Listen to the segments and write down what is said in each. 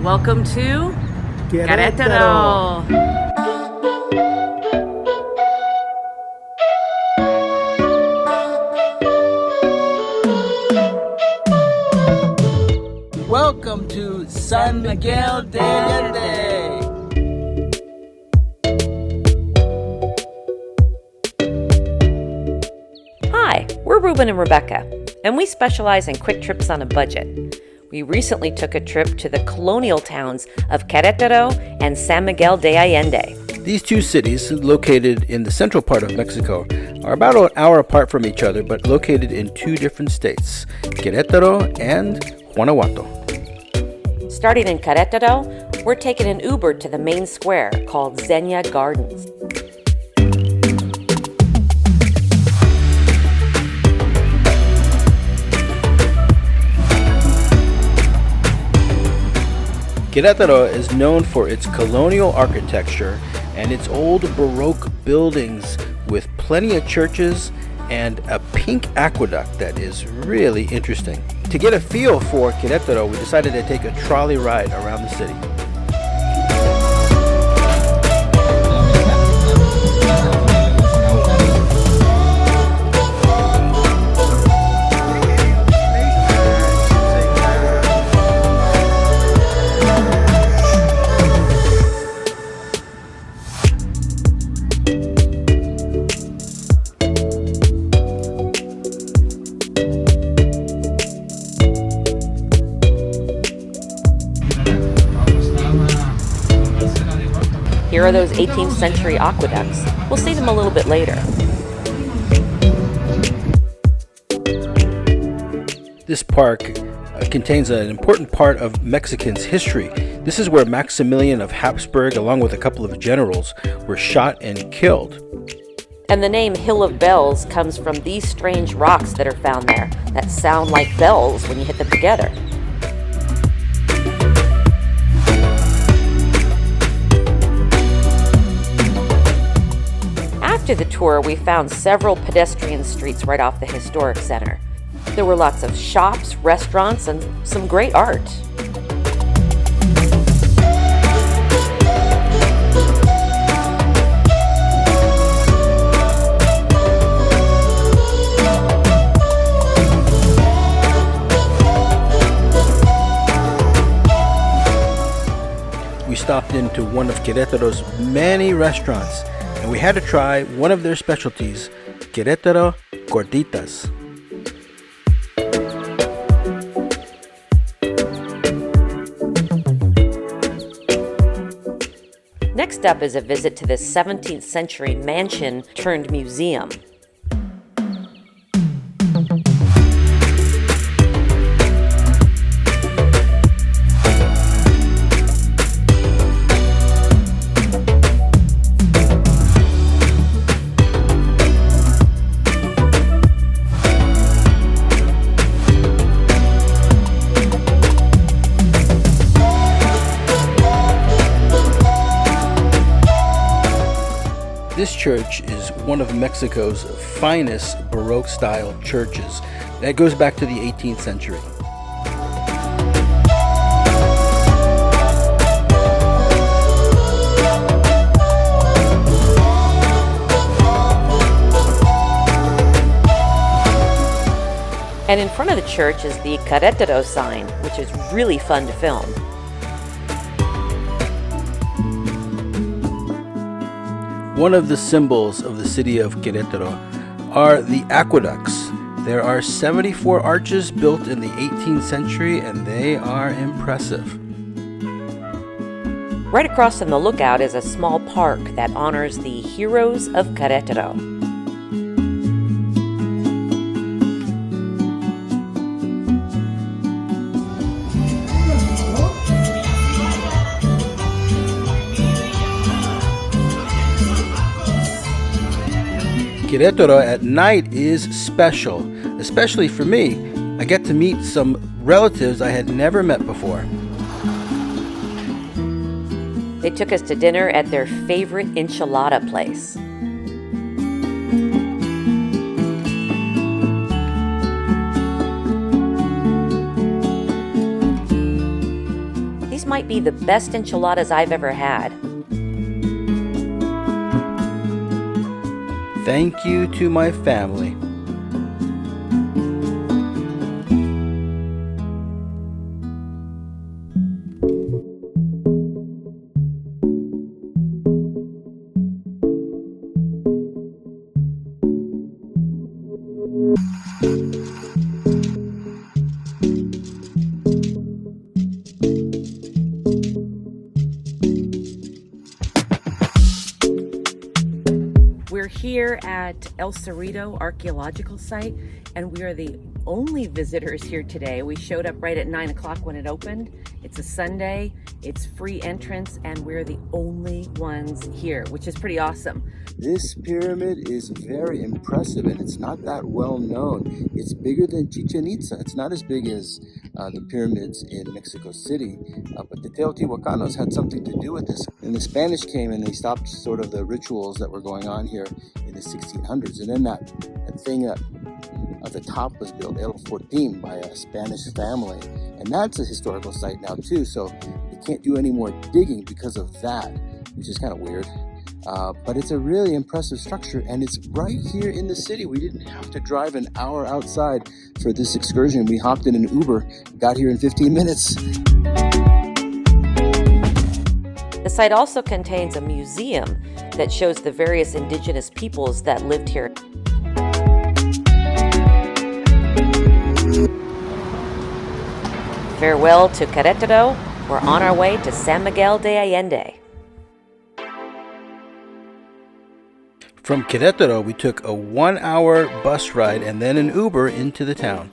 Welcome to Queretaro. Welcome to San Miguel de Allende. Hi, we're Reuben and Rebecca, and we specialize in quick trips on a budget. We recently took a trip to the colonial towns of Queretaro and San Miguel de Allende. These two cities, located in the central part of Mexico, are about an hour apart from each other, but located in two different states, Querétaro and Guanajuato. Starting in Queretaro, we're taking an Uber to the main square called Zenea Gardens. Querétaro is known for its colonial architecture and its old Baroque buildings with plenty of churches and a pink aqueduct that is really interesting. To get a feel for Querétaro, we decided to take a trolley ride around the city. Here are those 18th century aqueducts. We'll see them a little bit later. This park contains an important part of Mexicans' history. This is where Maximilian of Habsburg, along with a couple of generals, were shot and killed. And the name Hill of Bells comes from these strange rocks that are found there that sound like bells when you hit them together. After the tour, we found several pedestrian streets right off the historic center. There were lots of shops, restaurants, and some great art. We stopped into one of Querétaro's many restaurants, and we had to try one of their specialties, Querétaro gorditas. Next up is a visit to this 17th century mansion turned museum. This church is one of Mexico's finest Baroque-style churches that goes back to the 18th century. And in front of the church is the Querétaro sign, which is really fun to film. One of the symbols of the city of Querétaro are the aqueducts. There are 74 arches built in the 18th century, and they are impressive. Right across from the lookout is a small park that honors the heroes of Querétaro. Querétaro at night is special, especially for me. I get to meet some relatives I had never met before. They took us to dinner at their favorite enchilada place. These might be the best enchiladas I've ever had. Thank you to my family. We're here at El Cerrito Archaeological Site, and we are the only visitors here today. We showed up right at 9 o'clock when it opened. It's a Sunday, it's free entrance, and we're the only ones here, which is pretty awesome. This pyramid is very impressive, and it's not that well known. It's bigger than Chichen Itza. It's not as big as the pyramids in Mexico City, but the Teotihuacanos had something to do with this. And the Spanish came and they stopped sort of the rituals that were going on here in the 1600s. And then that thing that at the top was built, El Fortín, by a Spanish family. And that's a historical site now too, so they can't do any more digging because of that, which is kind of weird. But it's a really impressive structure, and it's right here in the city. We didn't have to drive an hour outside for this excursion. We hopped in an Uber, got here in 15 minutes. The site also contains a museum that shows the various indigenous peoples that lived here. Farewell to Queretaro. We're on our way to San Miguel de Allende. From Querétaro, we took a 1-hour bus ride and then an Uber into the town.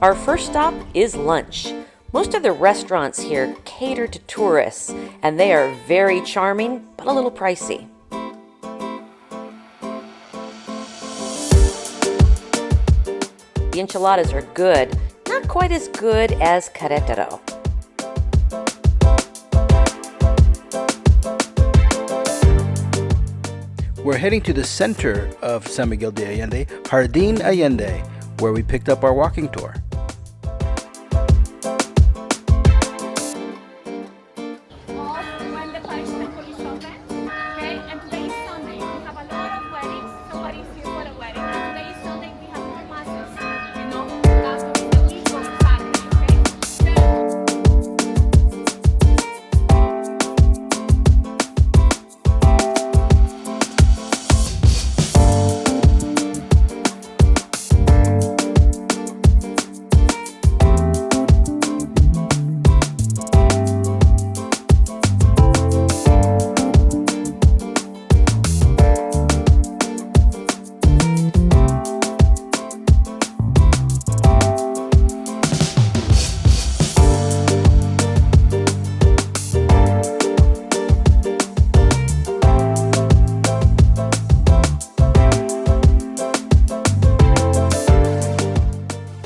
Our first stop is lunch. Most of the restaurants here cater to tourists, and they are very charming, but a little pricey. The enchiladas are good, not quite as good as Querétaro. We're heading to the center of San Miguel de Allende, Jardin Allende, where we picked up our walking tour. When the punishment police open, okay? And today is Sunday. We have a lot of weddings. Somebody's here for a wedding. And today is Sunday. We have more masses. You know, that's the week on Saturday,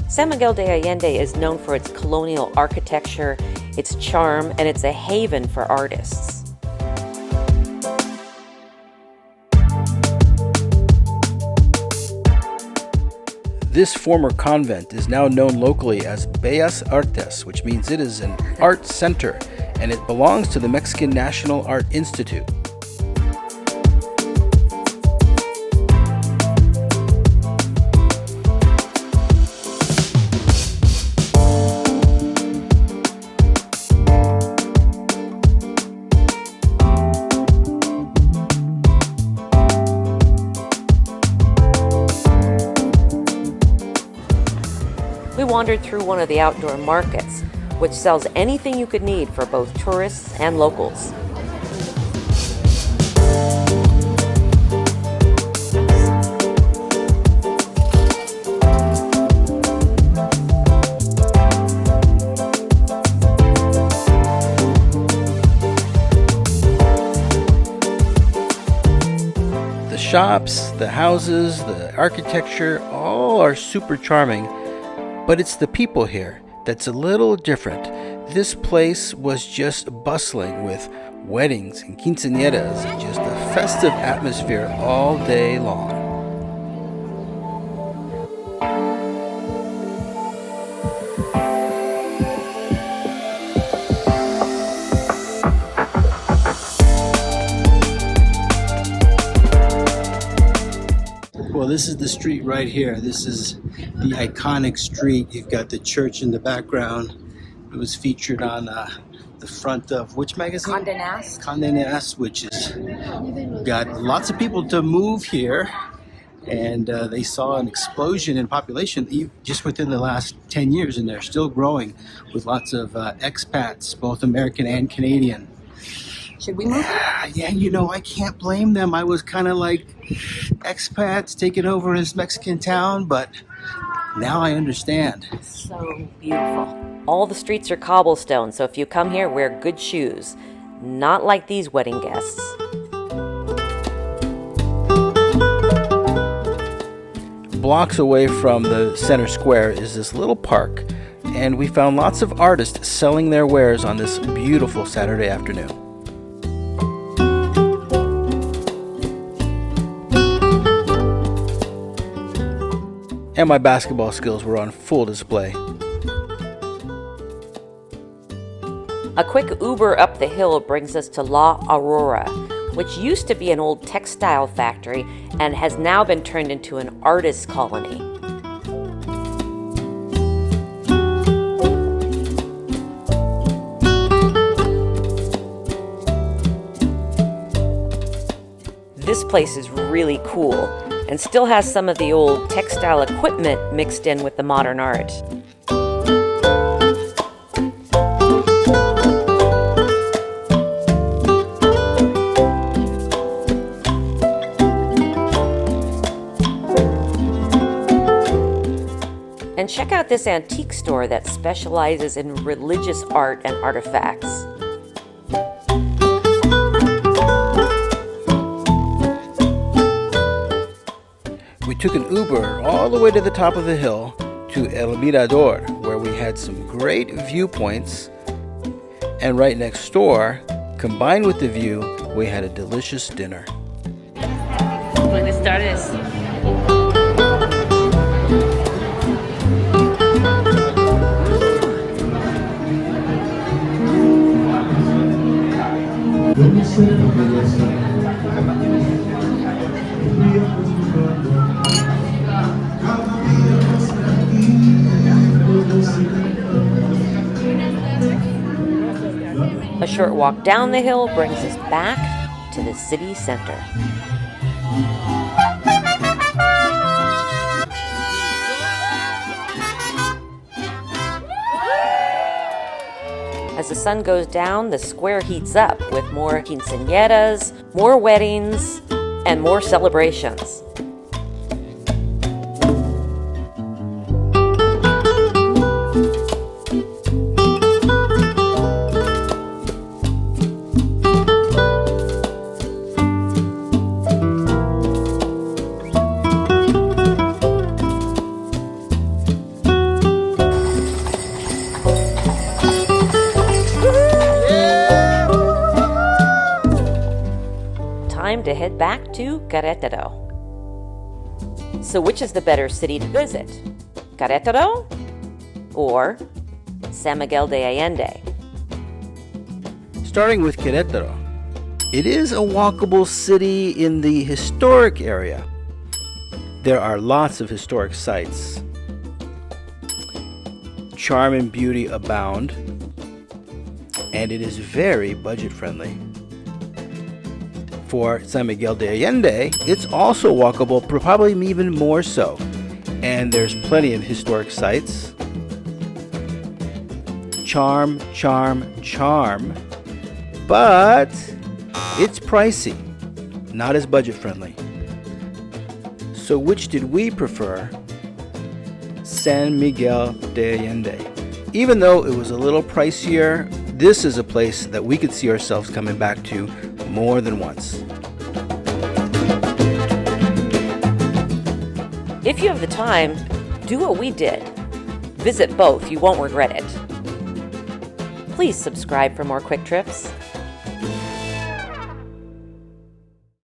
San Miguel de Allende is known for its colonial architecture, its charm, and it's a haven for artists. This former convent is now known locally as Bellas Artes, which means it is an art center, and it belongs to the Mexican National Art Institute. We wandered through one of the outdoor markets, which sells anything you could need for both tourists and locals. The shops, the houses, the architecture, all are super charming, but it's the people here that's a little different. This place was just bustling with weddings and quinceañeras and just a festive atmosphere all day long. Well, this is the street right here. This is the iconic street. You've got the church in the background. It was featured on the front of which magazine? Condé Nast. Condé Nast, which is got lots of people to move here, and they saw an explosion in population just within the last 10 years, and they're still growing with lots of expats, both American and Canadian. Should we move? Yeah, I can't blame them. I was kind of like expats taking over this Mexican town, but now I understand. So beautiful. All the streets are cobblestone, so if you come here, wear good shoes. Not like these wedding guests. Blocks away from the center square is this little park, and we found lots of artists selling their wares on this beautiful Saturday afternoon. And my basketball skills were on full display. A quick Uber up the hill brings us to La Aurora, which used to be an old textile factory and has now been turned into an artist colony. This place is really cool and still has some of the old textile equipment mixed in with the modern art. And check out this antique store that specializes in religious art and artifacts. We took an Uber all the way to the top of the hill to El Mirador, where we had some great viewpoints. And right next door, combined with the view, we had a delicious dinner. Buenas tardes. A short walk down the hill brings us back to the city center. As the sun goes down, the square heats up with more quinceañeras, more weddings, and more celebrations. Time to head back to Querétaro. So which is the better city to visit? Querétaro or San Miguel de Allende? Starting with Querétaro, it is a walkable city in the historic area. There are lots of historic sites. Charm and beauty abound, and it is very budget friendly. For San Miguel de Allende, it's also walkable, probably even more so. And there's plenty of historic sites. Charm, charm, charm. But it's pricey, not as budget friendly. So which did we prefer? San Miguel de Allende. Even though it was a little pricier, this is a place that we could see ourselves coming back to more than once. If you have the time, do what we did. Visit both, you won't regret it. Please subscribe for more quick trips.